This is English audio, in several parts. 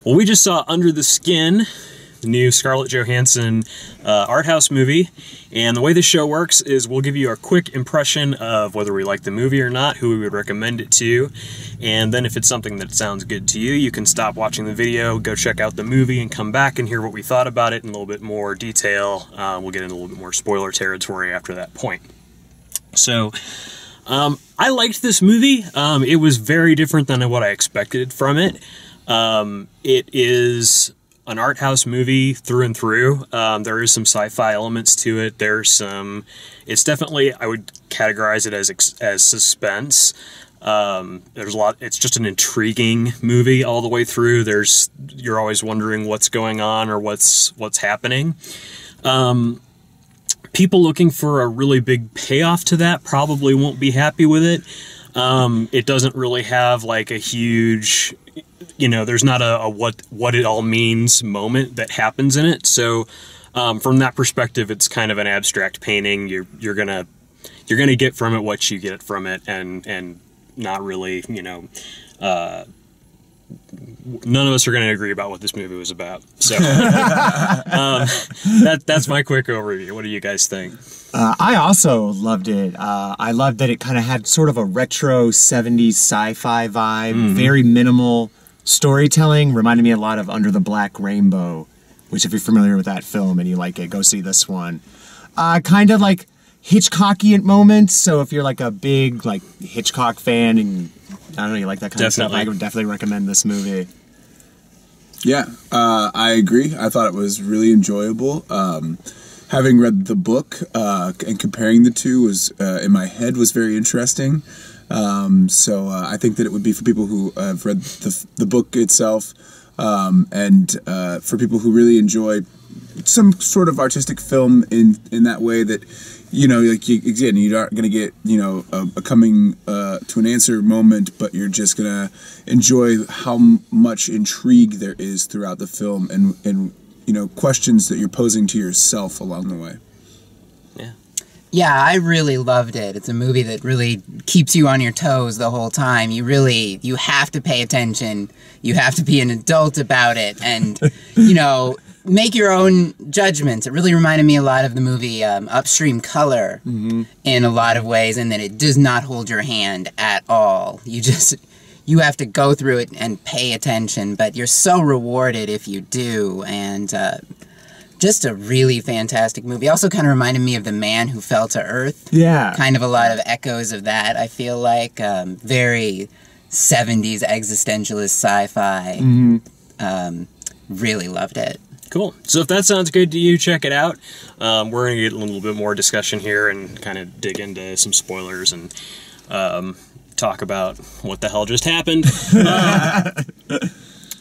Well, we just saw Under the Skin, the new Scarlett Johansson art house movie, and the way this show works is we'll give you a quick impression of whether we like the movie or not, who we would recommend it to, and then if it's something that sounds good to you, you can stop watching the video, go check out the movie, and come back and hear what we thought about it in a little bit more detail. We'll get into a little bit more spoiler territory after that point. So, I liked this movie. It was very different than what I expected from it. It is an art house movie through and through. There is some sci-fi elements to it. It's definitely, I would categorize it as suspense. There's a lot, it's just an intriguing movie all the way through. You're always wondering what's going on or what's happening. People looking for a really big payoff to that probably won't be happy with it. It doesn't really have like a huge, there's not a what it all means moment that happens in it. So from that perspective, it's kind of an abstract painting. You're gonna get from it what you get from it, and not really, none of us are going to agree about what this movie was about. So that's my quick overview. What do you guys think? I also loved it. I loved that it kind of had sort of a retro 70s sci-fi vibe, very minimal storytelling. Reminded me a lot of Under the Black Rainbow, which if you're familiar with that film and you like it, go see this one. Kind of like Hitchcockian moments. So if you're like a big like Hitchcock fan and I don't know, you like that kind of stuff, I would definitely recommend this movie. Yeah, I agree. I thought it was really enjoyable. Having read the book and comparing the two was in my head was very interesting. So I think that it would be for people who have read the book itself, and for people who really enjoy some sort of artistic film in that way that, again, you aren't going to get, a coming to an answer moment, but you're just going to enjoy how much intrigue there is throughout the film and questions that you're posing to yourself along the way. Yeah, I really loved it. It's a movie that really keeps you on your toes the whole time. You have to pay attention. You have to be an adult about it and, make your own judgments. It really reminded me a lot of the movie Upstream Color in a lot of ways, and that it does not hold your hand at all. You have to go through it and pay attention, but you're so rewarded if you do, and just a really fantastic movie. Also kind of reminded me of The Man Who Fell to Earth. Yeah. Kind of a lot of echoes of that, I feel like. Very 70s existentialist sci-fi. Really loved it. Cool. So if that sounds good to you, check it out. We're going to get a little bit more discussion here and kind of dig into some spoilers and talk about what the hell just happened.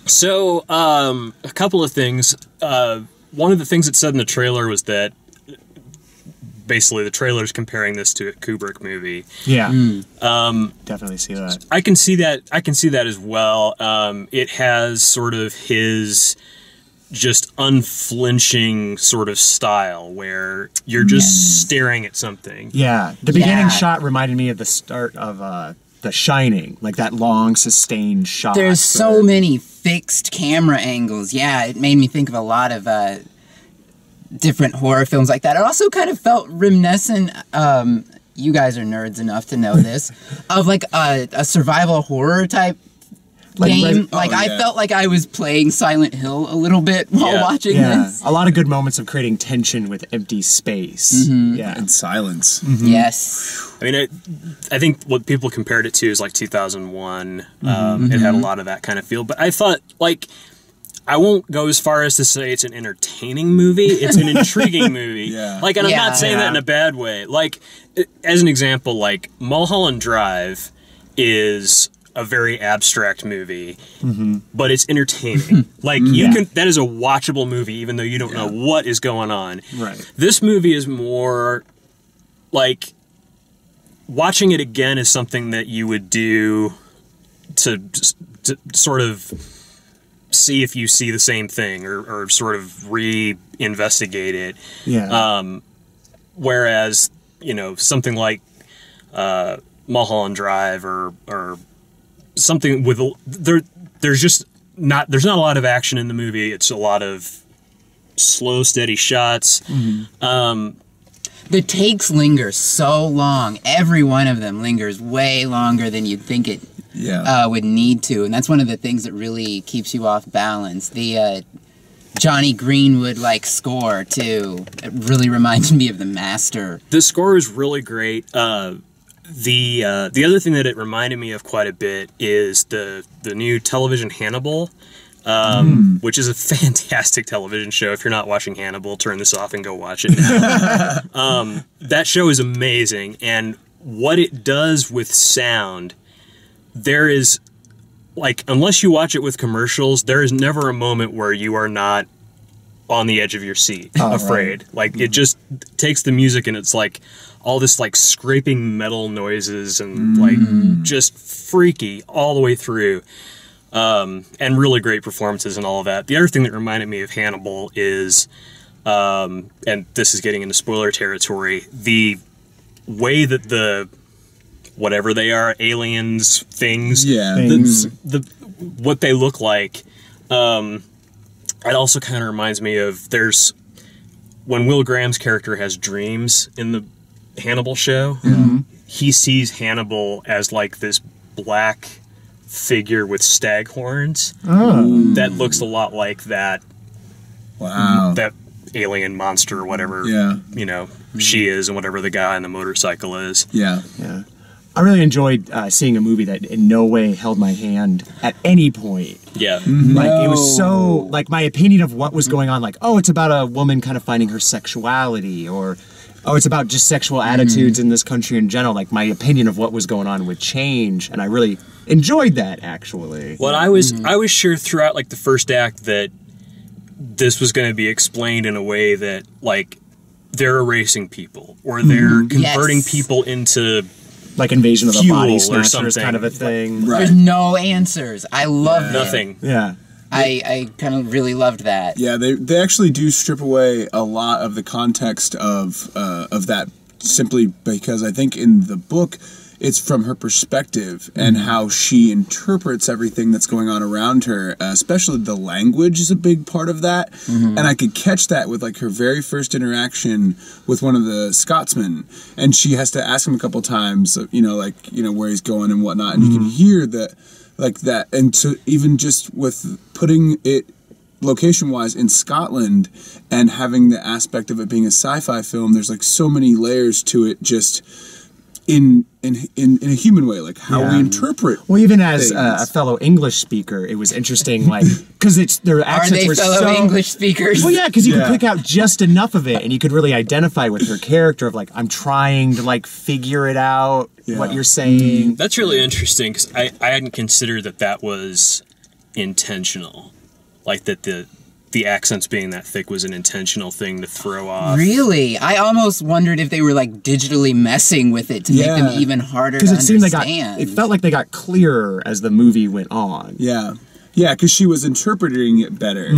So a couple of things. One of the things it said in the trailer was that basically the trailer's comparing this to a Kubrick movie. Yeah. Definitely see that. I can see that as well. It has sort of his just unflinching sort of style where you're just staring at something. Yeah. The beginning shot reminded me of the start of The Shining, like that long sustained shot. There's so many fixed camera angles. Yeah, it made me think of a lot of different horror films like that. It also kind of felt reminiscent, you guys are nerds enough to know this, of like a survival horror type game. I felt like I was playing Silent Hill a little bit while watching this. A lot of good moments of creating tension with empty space. And silence. Yes. I mean, I think what people compared it to is like 2001. It had a lot of that kind of feel. But I thought, I won't go as far as to say it's an entertaining movie. It's an intriguing movie. And I'm not saying that in a bad way. As an example, Mulholland Drive is a very abstract movie, but it's entertaining. That is a watchable movie, even though you don't know what is going on. Right. This movie is more watching it again is something that you would do to sort of see if you see the same thing or sort of re-investigate it. Yeah. Whereas, something like Mulholland Drive or something with there's just there's not a lot of action in the movie. It's a lot of slow, steady shots. The takes linger so long. Every one of them lingers way longer than you'd think it would need to, and that's one of the things that really keeps you off balance. The Johnny Greenwood-like score, too. It really reminded me of The Master. The score is really great. The other thing that it reminded me of quite a bit is the new television Hannibal, which is a fantastic television show. If you're not watching Hannibal, turn this off and go watch it now. That show is amazing, and what it does with sound, there is, like, unless you watch it with commercials, there is never a moment where you are not on the edge of your seat, afraid. Right. Like, it just takes the music and it's like all this like scraping metal noises and like just freaky all the way through. And really great performances and all of that. The other thing that reminded me of Hannibal is, and this is getting into spoiler territory, the way that the whatever they are, aliens, things, what they look like. It also kind of reminds me of when Will Graham's character has dreams in the Hannibal show, he sees Hannibal as like this black figure with stag horns that looks a lot like that that alien monster or whatever she is, and whatever the guy on the motorcycle is. I really enjoyed seeing a movie that in no way held my hand at any point. Like, it was so, like, my opinion of what was going on, like, oh, it's about a woman kind of finding her sexuality, or, oh, it's about just sexual attitudes in this country in general. Like, my opinion of what was going on would change, and I really enjoyed that, actually. Well, I was sure throughout, like, the first act that this was going to be explained in a way that, like, they're erasing people, or they're converting people into... like Invasion of the Body Snatchers something. kind of a thing. There's no answers. I love that. Nothing. I kind of really loved that. Yeah, they actually do strip away a lot of the context of that, simply because I think in the book it's from her perspective and how she interprets everything that's going on around her. Especially the language is a big part of that, and I could catch that with like her very first interaction with one of the Scotsmen, and she has to ask him a couple times, where he's going and whatnot, and you can hear that, like that, and so even just with putting it location-wise in Scotland and having the aspect of it being a sci-fi film, there's like so many layers to it, just in a human way, like how we interpret. Well, even as a fellow English speaker, it was interesting, like, because their accents were fellow English speakers? Well, yeah, because you could pick out just enough of it, and you could really identify with her character of like, I'm trying to like figure it out what you're saying. That's really interesting, because I hadn't considered that was intentional, like that the accents being that thick was an intentional thing to throw off. Really? I almost wondered if they were like digitally messing with it to make them even harder to understand. Because it seemed it felt like they got clearer as the movie went on. Yeah, because she was interpreting it better.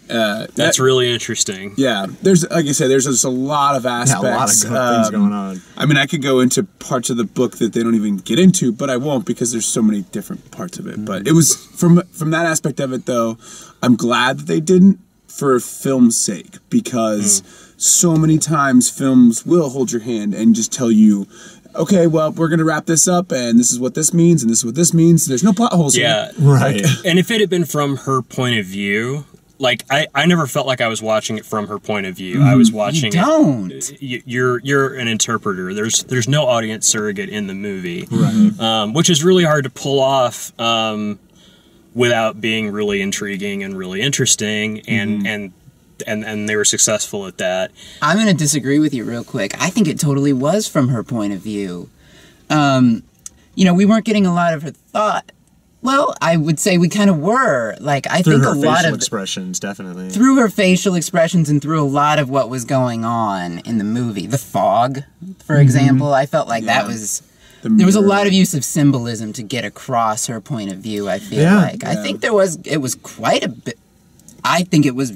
That's really interesting. Yeah, there's, like I said, there's just a lot of aspects. A lot of good things going on. I mean, I could go into parts of the book that they don't even get into, but I won't, because there's so many different parts of it. But it was, from that aspect of it, though, I'm glad that they didn't, for film's sake, because so many times films will hold your hand and just tell you, okay, well, we're going to wrap this up, and this is what this means, and this is what this means. There's no plot holes here. Right. And if it had been from her point of view... Like, I never felt like I was watching it from her point of view. I was watching You're an interpreter. There's no audience surrogate in the movie. Right. Which is really hard to pull off without being really intriguing and really interesting, and they were successful at that. I'm going to disagree with you real quick. I think it totally was from her point of view. We weren't getting a lot of her thought. Well, I would say we kind of were. Like, I think a lot of... Through her facial expressions, definitely. Through her facial expressions and through a lot of what was going on in the movie. The fog, for example, I felt like that was... There was a lot of use of symbolism to get across her point of view, I feel like. I think it was quite a bit... I think it was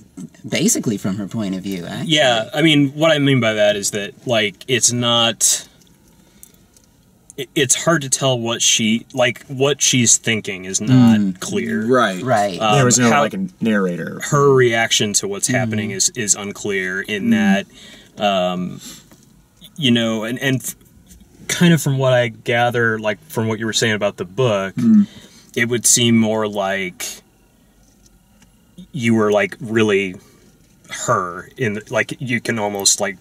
basically from her point of view, actually. Yeah, I mean, what I mean by that is that, like, it's not... it's hard to tell what she's thinking is not clear. Right. Right. There was no like a narrator. Her reaction to what's happening is unclear in that, you know, and kind of from what I gather, like from what you were saying about the book, it would seem more like you were like really her in like you can almost like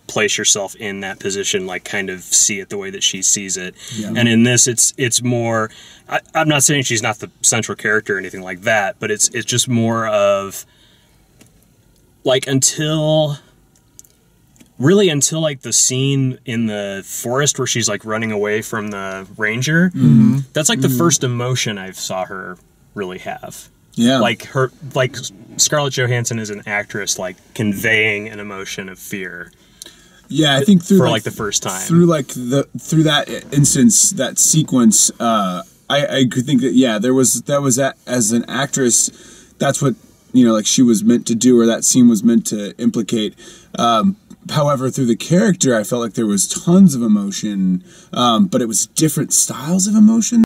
place yourself in that position, like kind of see it the way that she sees it. Yeah. And in this, it's more. I'm not saying she's not the central character or anything like that, but it's just more of like until like the scene in the forest where she's like running away from the ranger. That's like the first emotion I saw her really have. Yeah, like Scarlett Johansson is an actress, like conveying an emotion of fear. Yeah, I think for like the first time through that instance, that sequence, I could think that that was as an actress, that's what like she was meant to do, or that scene was meant to implicate. However, through the character, I felt like there was tons of emotion, but it was different styles of emotion.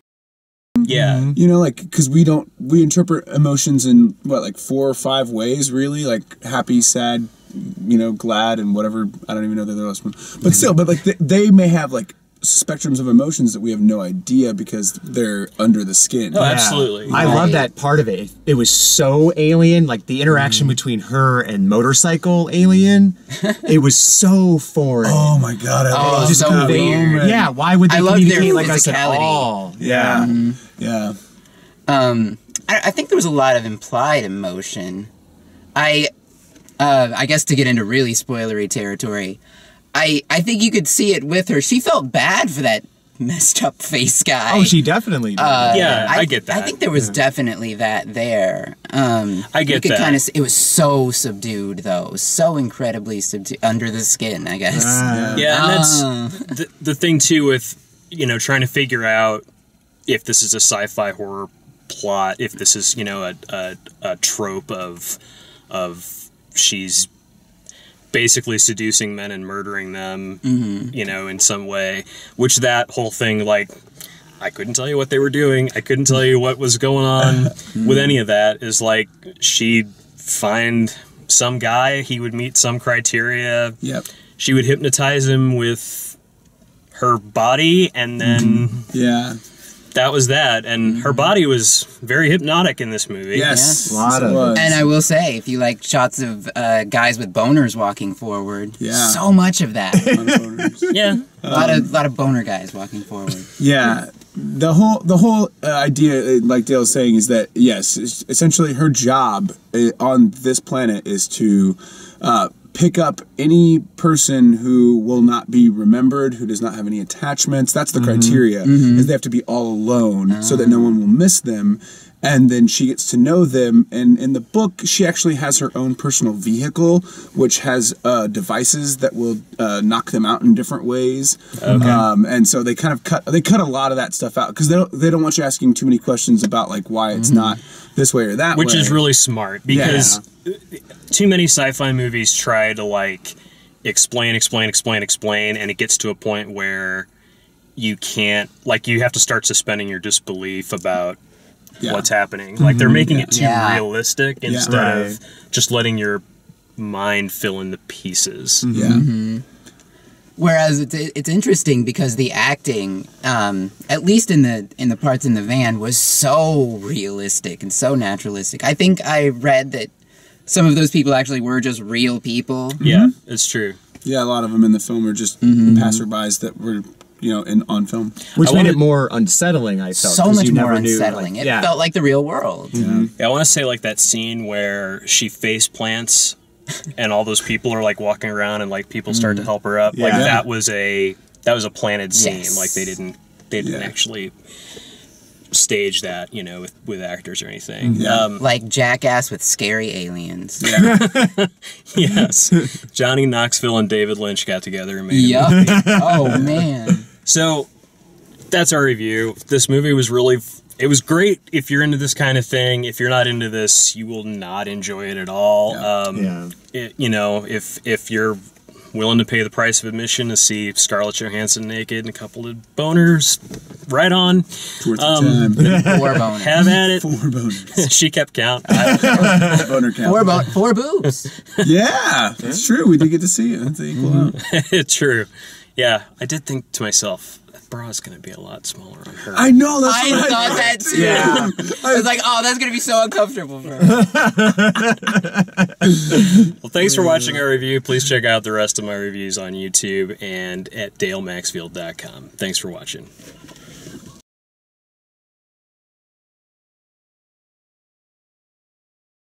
Yeah. Like, because we interpret emotions in, like 4 or 5 ways, really, like happy, sad, glad, and whatever. I don't even know the last one. But still, like, they may have, like, spectrums of emotions that we have no idea because they're under the skin. Oh, absolutely. I love that part of it. It was so alien, like the interaction between her and motorcycle alien. It was so foreign. Oh my god! I just so weird. Yeah, why would they communicate like us at all? Yeah, yeah. I think there was a lot of implied emotion. I guess to get into really spoilery territory, I think you could see it with her. She felt bad for that messed up face guy. Oh, she definitely did. I get that. I think there was definitely that there. I get that. Kind of, it was so subdued, though. It was so incredibly subdued, under the skin, I guess. Yeah, and that's the thing, too, with, trying to figure out if this is a sci-fi horror plot, if this is, a trope of she's basically seducing men and murdering them, in some way, which that whole thing, like, I couldn't tell you what they were doing. I couldn't tell you what was going on with any of that. Is like, she'd find some guy, he would meet some criteria. Yep. She would hypnotize him with her body, and then that was that. And her body was very hypnotic in this movie. Yes, a lot of it. And I will say, if you like shots of guys with boners walking forward, so much of that. Yeah, a lot of boner guys walking forward. Yeah, the whole idea, like Dale was saying, is that yes, essentially her job on this planet is to pick up any person who will not be remembered, who does not have any attachments. That's the criteria, is they have to be all alone so that no one will miss them. And then she gets to know them. And in the book, she actually has her own personal vehicle, which has devices that will knock them out in different ways. Okay. And so they kind of cut a lot of that stuff out because they don't want you asking too many questions about like why it's not this way or that way. Which is really smart because too many sci-fi movies try to like explain, and it gets to a point where you can't, like, you have to start suspending your disbelief about what's happening. Like, they're making it too realistic instead of just letting your mind fill in the pieces. Whereas it's interesting because the acting, at least in the parts in the van, was so realistic and so naturalistic. I think I read that some of those people actually were just real people. Yeah, it's true. Yeah, a lot of them in the film are just passerbys that were, on film. Which made it more unsettling, I felt. So much more unsettling. Knew, like, it felt like the real world. Yeah, I want to say, like, that scene where she face plants and all those people are, like, walking around and, like, people start to help her up. Like, that was a planted scene. Yes. Like, they didn't actually stage that, with actors or anything. Like Jackass with scary aliens. Yes. Johnny Knoxville and David Lynch got together and made a movie. Oh, man. So, that's our review. This movie was it was great if you're into this kind of thing. If you're not into this, you will not enjoy it at all. If you're willing to pay the price of admission to see Scarlett Johansson naked and a couple of boners, right on. Towards the time. 4 boners. Have at it. 4 boners. She kept count. Boner count. 4 boobs. Yeah, that's true. We did get to see it. That's equal out. True. Yeah, I did think to myself, that bra is going to be a lot smaller on her. I know. That's I what thought that too. Yeah. I was like, oh, that's going to be so uncomfortable for her. Well, thanks for watching our review. Please check out the rest of my reviews on YouTube and at dalemaxfield.com. Thanks for watching.